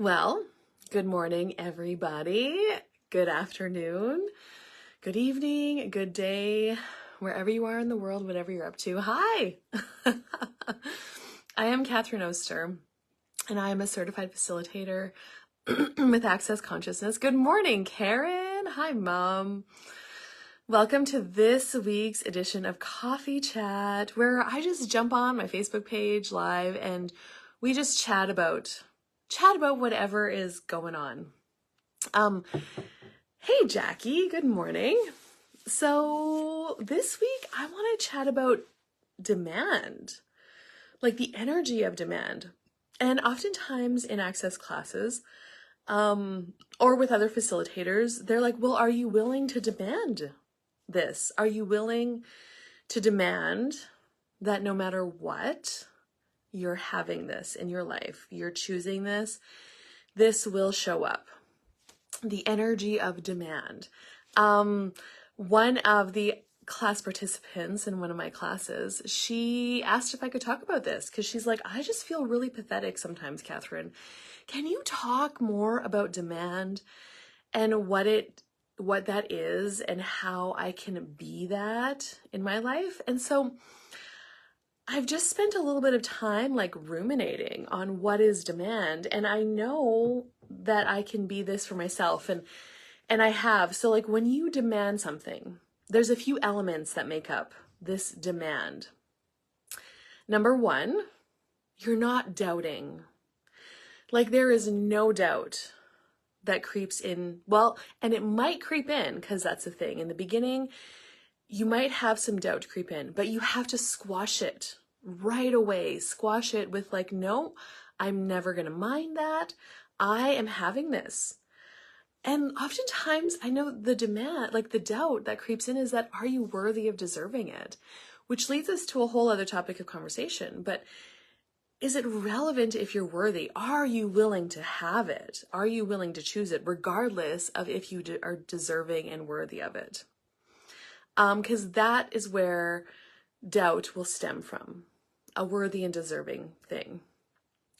Well, good morning, everybody. Good afternoon, good evening, good day, wherever you are in the world, whatever you're up to. Hi! I am Catherine Oster, and I am a certified facilitator with Access Consciousness. Good morning, Karen. Hi, Mom. Welcome to this week's edition of Coffee Chat, where I just jump on my Facebook page live and we just chat about whatever is going on. Hey Jackie, good morning. So this week I want to chat about demand, like the energy of demand. And oftentimes in Access classes, or with other facilitators, they're like, well, are you willing to demand this? Are you willing to demand that no matter what, you're having this in your life, you're choosing this will show up? The energy of demand. One of the class participants in one of my classes, she asked if I could talk about this because she's like, I just feel really pathetic sometimes, Catherine. Can you talk more about demand and what that is and how I can be that in my life? And so I've just spent a little bit of time like ruminating on what is demand, and I know that I can be this for myself, and I have. So like when you demand something, there's a few elements that make up this demand. Number one, you're not doubting. Like there is no doubt that creeps in. Well, and it might creep in because that's the thing. In the beginning, you might have some doubt creep in, but you have to squash it right away. Squash it with like, no, I'm never going to mind that. I am having this. And oftentimes I know the demand, like the doubt that creeps in is that, are you worthy of deserving it? Which leads us to a whole other topic of conversation. But is it relevant if you're worthy? Are you willing to have it? Are you willing to choose it regardless of if you are deserving and worthy of it? Because that is where doubt will stem from, a worthy and deserving thing.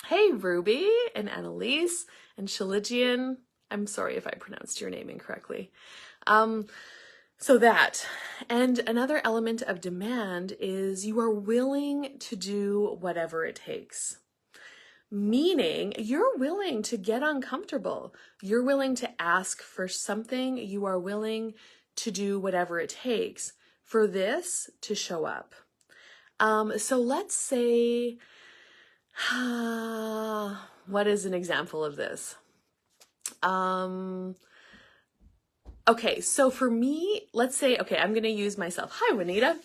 Hey, Ruby and Annalise and Shaligian. I'm sorry if I pronounced your name incorrectly. So that, and another element of demand is you are willing to do whatever it takes. Meaning you're willing to get uncomfortable. You're willing to ask for something. You are willing to do whatever it takes for this to show up. So let's say, what is an example of this? Okay, so for me, let's say, okay, I'm going to use myself. Hi, Juanita.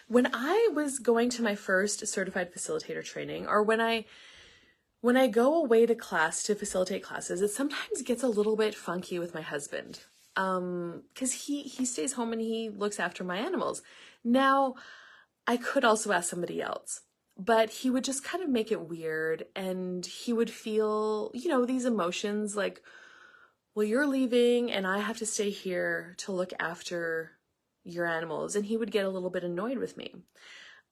When I was going to my first certified facilitator training, or when I go away to class to facilitate classes, it sometimes gets a little bit funky with my husband. Because he stays home and he looks after my animals. Now, I could also ask somebody else, but he would just kind of make it weird, and he would feel, these emotions like, well, you're leaving and I have to stay here to look after your animals. And he would get a little bit annoyed with me.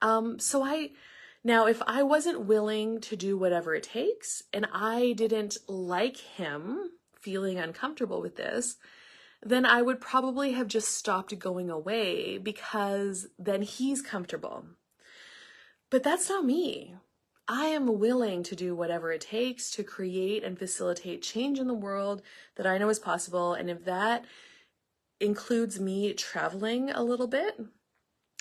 Now, if I wasn't willing to do whatever it takes and I didn't like him feeling uncomfortable with this, then I would probably have just stopped going away because then he's comfortable. But that's not me. I am willing to do whatever it takes to create and facilitate change in the world that I know is possible. And if that includes me traveling a little bit,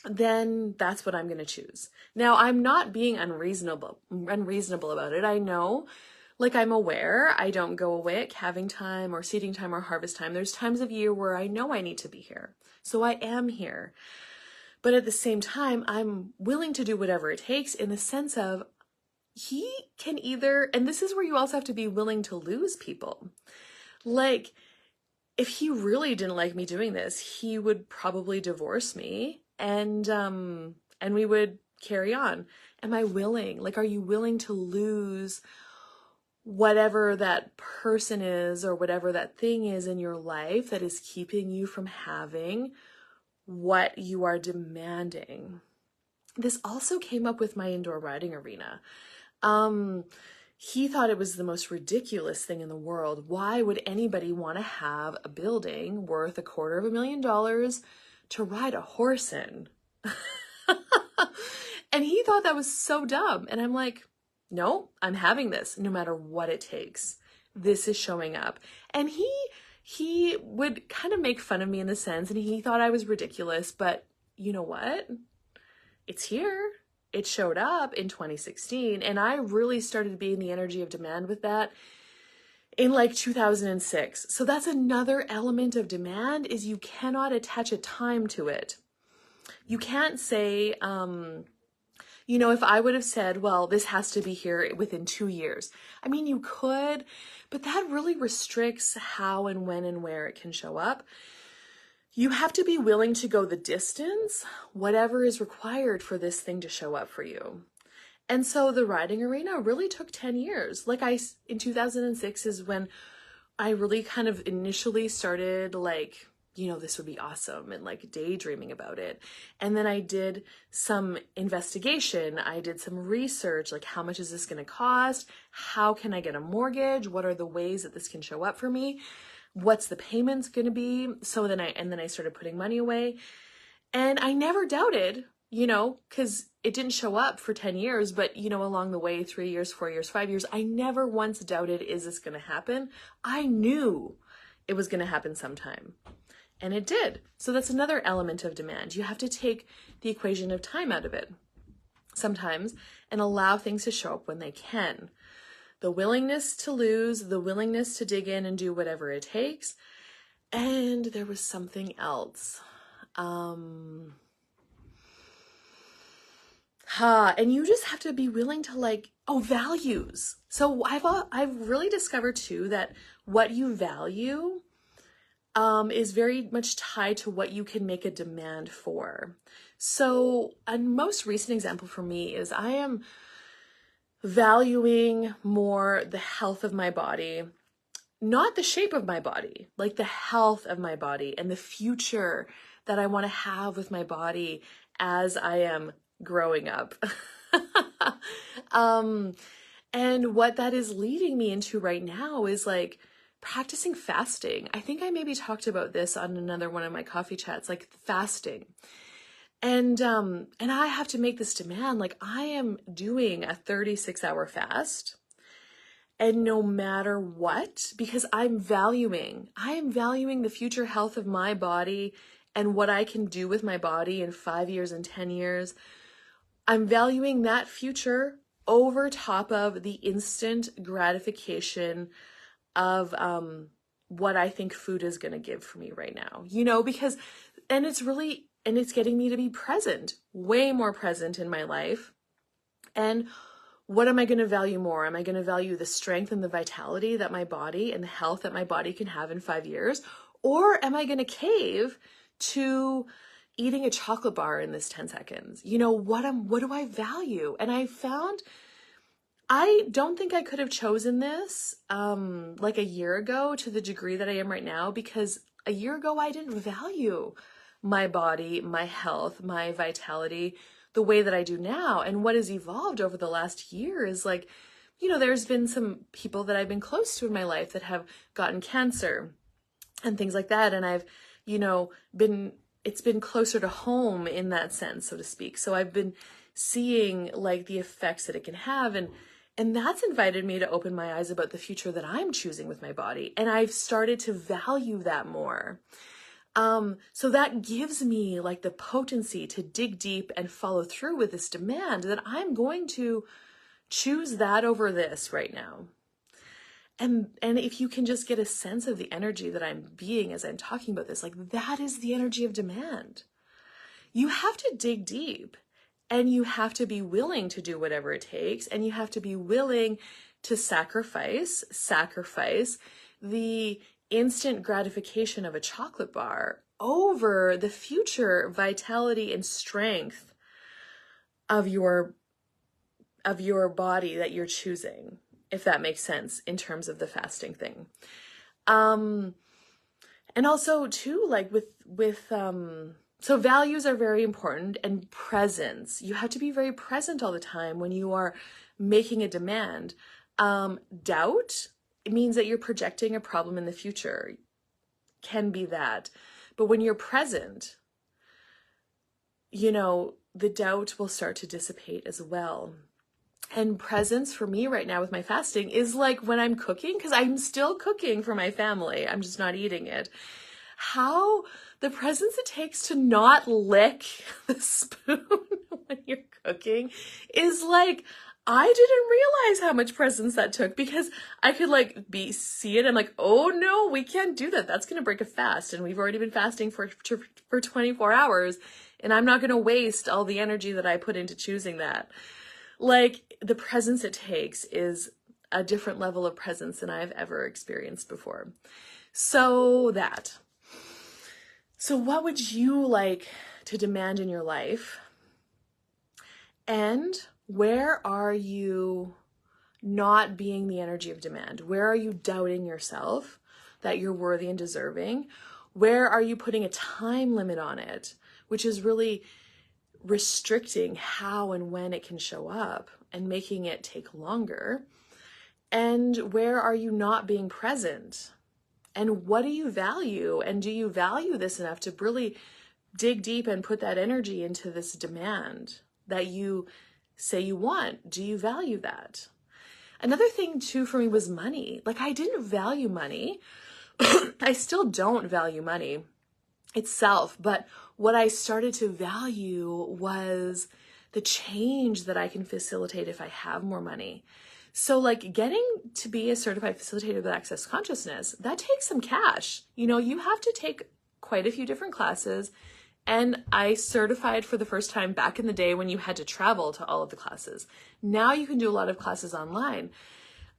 then that's what I'm going to choose. Now, I'm not being unreasonable about it. I know, like I'm aware I don't go away at calving time or seeding time or harvest time. There's times of year where I know I need to be here. So I am here. But at the same time, I'm willing to do whatever it takes in the sense of he can either, and this is where you also have to be willing to lose people. Like, if he really didn't like me doing this, he would probably divorce me and we would carry on. Am I willing? Like, are you willing to lose whatever that person is or whatever that thing is in your life that is keeping you from having what you are demanding? This also came up with my indoor riding arena. he thought it was the most ridiculous thing in the world. Why would anybody want to have a building worth $250,000 to ride a horse in? And he thought that was so dumb. And I'm like, no, I'm having this no matter what it takes. This is showing up. And he would kind of make fun of me in a sense, and he thought I was ridiculous, but you know what? It's here. It showed up in 2016, and I really started to be in the energy of demand with that in like 2006. So that's another element of demand, is you cannot attach a time to it. You can't say, if I would have said, well, this has to be here within 2 years. I mean, you could, but that really restricts how and when and where it can show up. You have to be willing to go the distance, whatever is required for this thing to show up for you. And so the riding arena really took 10 years. In 2006 is when I really kind of initially started this would be awesome, and like daydreaming about it. And then I did some investigation. I did some research, like how much is this going to cost? How can I get a mortgage? What are the ways that this can show up for me? What's the payments going to be? So then I started putting money away, and I never doubted, because it didn't show up for 10 years, but along the way, 3 years, 4 years, 5 years, I never once doubted, is this going to happen? I knew it was going to happen sometime. And it did. So that's another element of demand. You have to take the equation of time out of it sometimes and allow things to show up when they can. The willingness to lose, the willingness to dig in and do whatever it takes. And there was something else. And you just have to be willing to values. So I've really discovered too that what you value is very much tied to what you can make a demand for. So a most recent example for me is I am valuing more the health of my body, not the shape of my body, like the health of my body and the future that I want to have with my body as I am growing up. And what that is leading me into right now is practicing fasting. I think I maybe talked about this on another one of my coffee chats, fasting. And I have to make this demand, I am doing a 36-hour fast, and no matter what, because I'm valuing the future health of my body and what I can do with my body in 5 years and 10 years. I'm valuing that future over top of the instant gratification of what I think food is going to give for me right now, because it's getting me to be present, way more present in my life. And what am I going to value more? Am I going to value the strength and the vitality that my body and the health that my body can have in 5 years? Or am I going to cave to eating a chocolate bar in this 10 seconds? What do I value? And I found I don't think I could have chosen this a year ago to the degree that I am right now, because a year ago I didn't value my body, my health, my vitality the way that I do now. And what has evolved over the last year is there's been some people that I've been close to in my life that have gotten cancer and things like that. And I've, it's been closer to home in that sense, so to speak. So I've been seeing the effects that it can have. And that's invited me to open my eyes about the future that I'm choosing with my body. And I've started to value that more. So that gives me the potency to dig deep and follow through with this demand that I'm going to choose that over this right now. And if you can just get a sense of the energy that I'm being as I'm talking about this, that is the energy of demand. You have to dig deep. And you have to be willing to do whatever it takes. And you have to be willing to sacrifice the instant gratification of a chocolate bar over the future vitality and strength of your body that you're choosing, if that makes sense in terms of the fasting thing. And also too, so values are very important, and presence. You have to be very present all the time when you are making a demand. Doubt, it means that you're projecting a problem in the future. Can be that. But when you're present, the doubt will start to dissipate as well. And presence for me right now with my fasting is like when I'm cooking, because I'm still cooking for my family. I'm just not eating it. How the presence it takes to not lick the spoon when you're cooking is like, I didn't realize how much presence that took, because I could see it. I'm like, oh no, we can't do that. That's going to break a fast. And we've already been fasting for 24 hours. And I'm not going to waste all the energy that I put into choosing that. Like, the presence it takes is a different level of presence than I've ever experienced before. So what would you like to demand in your life? And where are you not being the energy of demand? Where are you doubting yourself that you're worthy and deserving? Where are you putting a time limit on it, which is really restricting how and when it can show up and making it take longer? And where are you not being present? And what do you value? And do you value this enough to really dig deep and put that energy into this demand that you say you want? Do you value that? Another thing too for me was money. Like, I didn't value money. I still don't value money itself, but what I started to value was the change that I can facilitate if I have more money. So like, getting to be a certified facilitator with Access Consciousness, that takes some cash. You have to take quite a few different classes. And I certified for the first time back in the day when you had to travel to all of the classes. Now you can do a lot of classes online.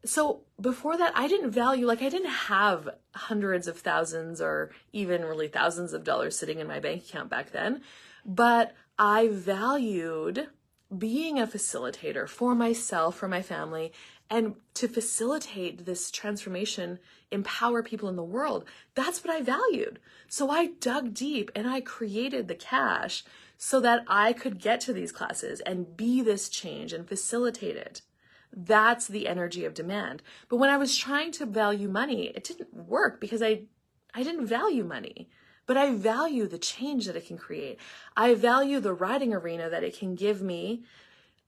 So before that, I didn't value, I didn't have hundreds of thousands or even really thousands of dollars sitting in my bank account back then, but I valued being a facilitator for myself, for my family, and to facilitate this transformation, empower people in the world. That's what I valued. So I dug deep and I created the cash so that I could get to these classes and be this change and facilitate it. That's the energy of demand. But when I was trying to value money, it didn't work because I didn't value money, but I value the change that it can create. I value the riding arena that it can give me,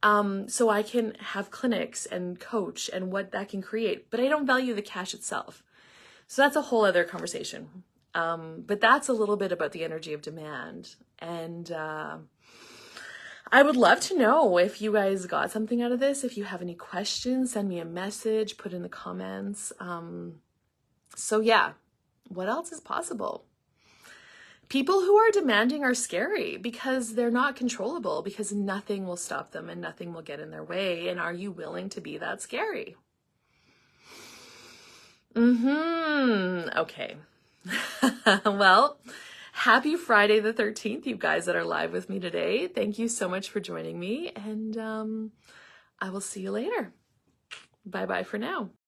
so I can have clinics and coach and what that can create, but I don't value the cash itself. So that's a whole other conversation. But that's a little bit about the energy of demand. And I would love to know if you guys got something out of this. If you have any questions, send me a message, put in the comments. So yeah, what else is possible? People who are demanding are scary because they're not controllable, because nothing will stop them and nothing will get in their way. And are you willing to be that scary? Okay. Well, happy Friday the 13th, you guys that are live with me today. Thank you so much for joining me, and I will see you later. Bye-bye for now.